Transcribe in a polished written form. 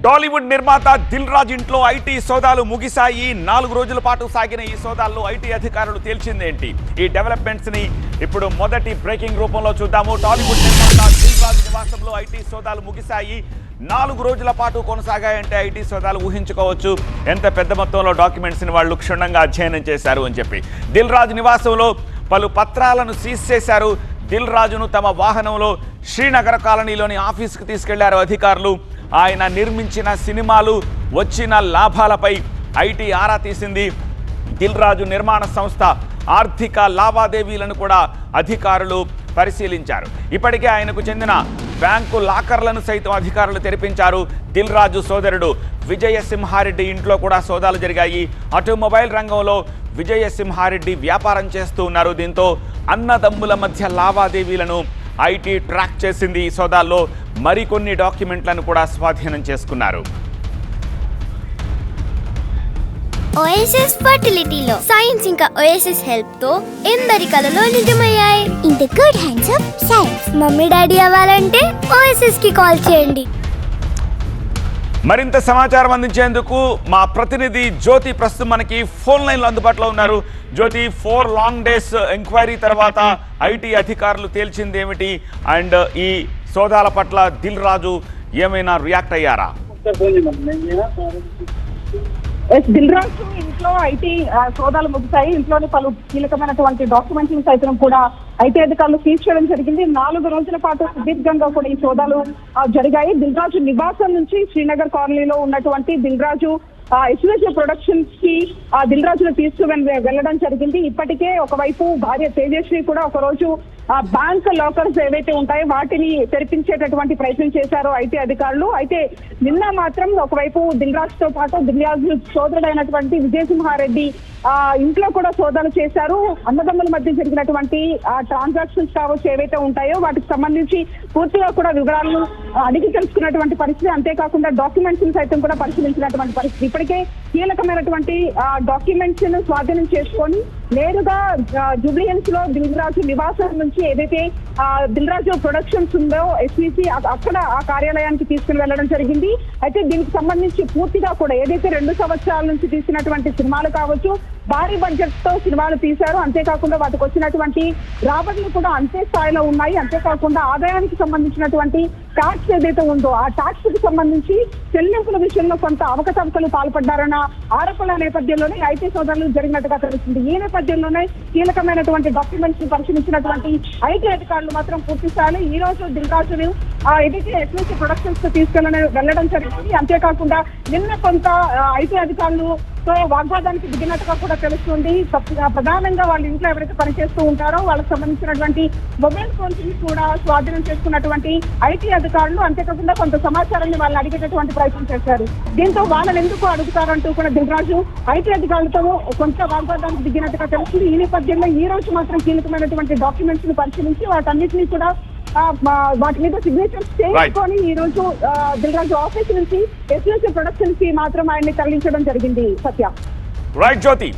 టాలీవుడ్ నిర్మాత దిల్ రాజు ఇంట్లో ఐటీ సోదాలు ముగిశాయి. 4 రోజుల పాటు సాగిన ఈ సోదాల్లో ఐటీ అధికారులు తేల్చిందేంటి? ఈ డెవలప్మెంట్స్ ని ఇప్పుడు మొదటి బ్రేకింగ్ రూపంలో చూద్దాము. టాలీవుడ్ నిర్మాత దిల్ రాజు నివాసంలో ఐటీ సోదాలు ముగిశాయి. 4 రోజుల పాటు కొనసాగాయంటే ఐటీ సోదాలు ఊహించుకోవచ్చు ఎంత పెద్ద మొత్తంలో డాక్యుమెంట్స్ ని వాళ్ళు క్షుణ్ణంగా అధ్యయనం చేశారు అని చెప్పి. దిల్ రాజు నివాసంలో పలు పత్రాలను సీజ్ చేశారు. దిల్ రాజును తమ వాహనంలో శ్రీనగర్ కాలనీలోని ఆఫీస్కి తీసుకెళ్లారు అధికారులు. ఆయన నిర్మించిన సినిమాలు వచ్చిన లాభాలపై ఐటీ ఆరా తీసింది. దిల్ రాజు నిర్మాణ సంస్థ ఆర్థిక లావాదేవీలను కూడా అధికారులు పరిశీలించారు. ఇప్పటికే ఆయనకు చెందిన బ్యాంకు లాకర్లను సైతం అధికారులు తెరిపించారు. దిల్ రాజు సోదరుడు విజయసింహారెడ్డి ఇంట్లో కూడా సోదాలు జరిగాయి. ఆటోమొబైల్ రంగంలో విజయసింహారెడ్డి వ్యాపారం చేస్తూ ఉన్నారు. దీంతో అన్నదమ్ముల మధ్య లావాదేవీలను ఐటీ ట్రాక్ చేసింది. ఈ సోదాల్లో మరికొన్ని డాక్యుమెంట్లను కూడా స్వాధీనం చేసుకున్నారు. ఓఎస్ఎస్ ఫర్టిలిటీలో సైన్స్ ఇంకా ఓఎస్ఎస్ హెల్ప్ తో ఎందరి కలలు నిజమయ్యాయి. In the good hands of science. Mummy daddy అవ్వాలంటే ఓఎస్ఎస్ కి కాల్ చేయండి. మరింత సమాచారం అందించేందుకు మా ప్రతినిధి జ్యోతి ప్రస్తుతం మనకి ఫోన్ లైన్లో అందుబాటులో ఉన్నారు. జ్యోతి, 4 లాంగ్ డేస్ ఎంక్వైరీ తర్వాత ఐటీ అధికారులు తేల్చింది ఏమిటి? అండ్ ఈ సోదాల పట్ల దిల్ రాజు ఏమైనా రియాక్ట్ అయ్యారా? దిల్ రాజు ఇంట్లో ఐటీ సోదాలు ముగిశాయి. ఇంట్లోని పలు కీలకమైనటువంటి డాక్యుమెంట్స్ సైతం కూడా ఐటీ అధికారులు సీజ్ చేయడం జరిగింది. 4 రోజుల పాటు సుదీర్ఘంగా కూడా ఈ సోదాలు జరిగాయి. దిల్ రాజు నివాసం నుంచి శ్రీనగర్ కాలనీలో ఉన్నటువంటి దిల్ రాజు ఎస్విసి ప్రొడక్షన్స్ కి దిల్ రాజును వెళ్ళడం జరిగింది. ఇప్పటికే ఒకవైపు భార్య తేజస్వి కూడా ఒకరోజు బ్యాంక్ లాకర్స్ ఏవైతే ఉంటాయో వాటిని తెరిపించేటటువంటి ప్రయత్నం చేశారు ఐటీ అధికారులు. అయితే నిన్న మాత్రం ఒకవైపు దిల్ రాజు తో పాటు దిల్ రాజు సోదరుడైనటువంటి విజయసింహారెడ్డి ఇంట్లో కూడా సోదాలు చేశారు. అన్నదమ్ముల మధ్య జరిగినటువంటి ట్రాన్సాక్షన్స్ కావచ్చు ఏవైతే ఉంటాయో వాటికి సంబంధించి పూర్తిగా కూడా వివరాలను అడిగి తెలుసుకున్నటువంటి పరిస్థితి. అంతేకాకుండా డాక్యుమెంట్స్ సైతం కూడా పరిశీలించినటువంటి పరిస్థితి. ఇప్పటికే కీలకమైనటువంటి డాక్యుమెంట్స్ ను స్వాధీనం చేసుకొని నేరుగా జూబ్లీహిల్స్ లో దిల్ రాజు నివాసం నుంచి ఏదైతే దిల్ రాజు ప్రొడక్షన్స్ ఉందో ఎస్విసి అక్కడ ఆ కార్యాలయానికి తీసుకుని వెళ్ళడం జరిగింది. అయితే దీనికి సంబంధించి పూర్తిగా కూడా ఏదైతే 2 సంవత్సరాల నుంచి తీసినటువంటి సినిమాలు కావచ్చు, భారీ బడ్జెట్ తో సినిమాలు తీశారు. అంతేకాకుండా వాటికి వచ్చినటువంటి రాబడులు కూడా అంతే స్థాయిలో ఉన్నాయి. అంతేకాకుండా ఆదాయానికి సంబంధించినటువంటి ట్యాక్స్ ఏదైతే ఉందో ఆ ట్యాక్స్ కి సంబంధించి చెల్లింపుల విషయంలో కొంత అవకతవకలు పాల్పడ్డారన్న ఆరోపణల నేపథ్యంలోనే ఐటీ సోదాలు జరిగినట్టుగా తెలుస్తుంది. ఈ నేపథ్యంలోనే కీలకమైనటువంటి డాక్యుమెంట్స్ ని పరిశీలించినటువంటి ఐటీ అధికారులు మాత్రం పూర్తి స్థాయిలో ఈ రోజు దిల్ రాజును ఏదైతే ఎస్విసి ప్రొడక్షన్స్ తో వెళ్ళడం జరిగింది. అంతేకాకుండా నిన్న కొంత ఐటీ అధికారులు వాగ్వాదానికి దిగినట్టుగా కూడా తెలుస్తుంది. ప్రధానంగా వాళ్ళ ఇంట్లో ఎవరైతే పనిచేస్తూ ఉంటారో వాళ్ళకి సంబంధించినటువంటి మొబైల్ ఫోన్స్ కూడా స్వాధీనం చేసుకున్నటువంటి ఐటీ అధికారులు. అంతేకాకుండా కొంత సమాచారాన్ని వాళ్ళని అడిగేటటువంటి ప్రయత్నం చేశారు. దీంతో వాళ్ళని ఎందుకు అడుగుతారంటూ కూడా దిల్ రాజు ఐటీ అధికారులతో కొంత వాగ్వాదానికి దిగినట్టుగా తెలుస్తుంది. ఈ నేపథ్యంలో ఈ రోజు మాత్రం కీలకమైనటువంటి డాక్యుమెంట్స్ ని పరిశీలించి వాటన్నిటినీ కూడా వాటి మీద సిగ్నేచర్స్ చేసుకొని ఈ రోజు దిల్ రాజు ఆఫీస్ నుంచి ఎస్విసి ప్రొడక్షన్స్ కి మాత్రం ఆయన్ని తరలించడం జరిగింది. సత్య. రైట్ జ్యోతి.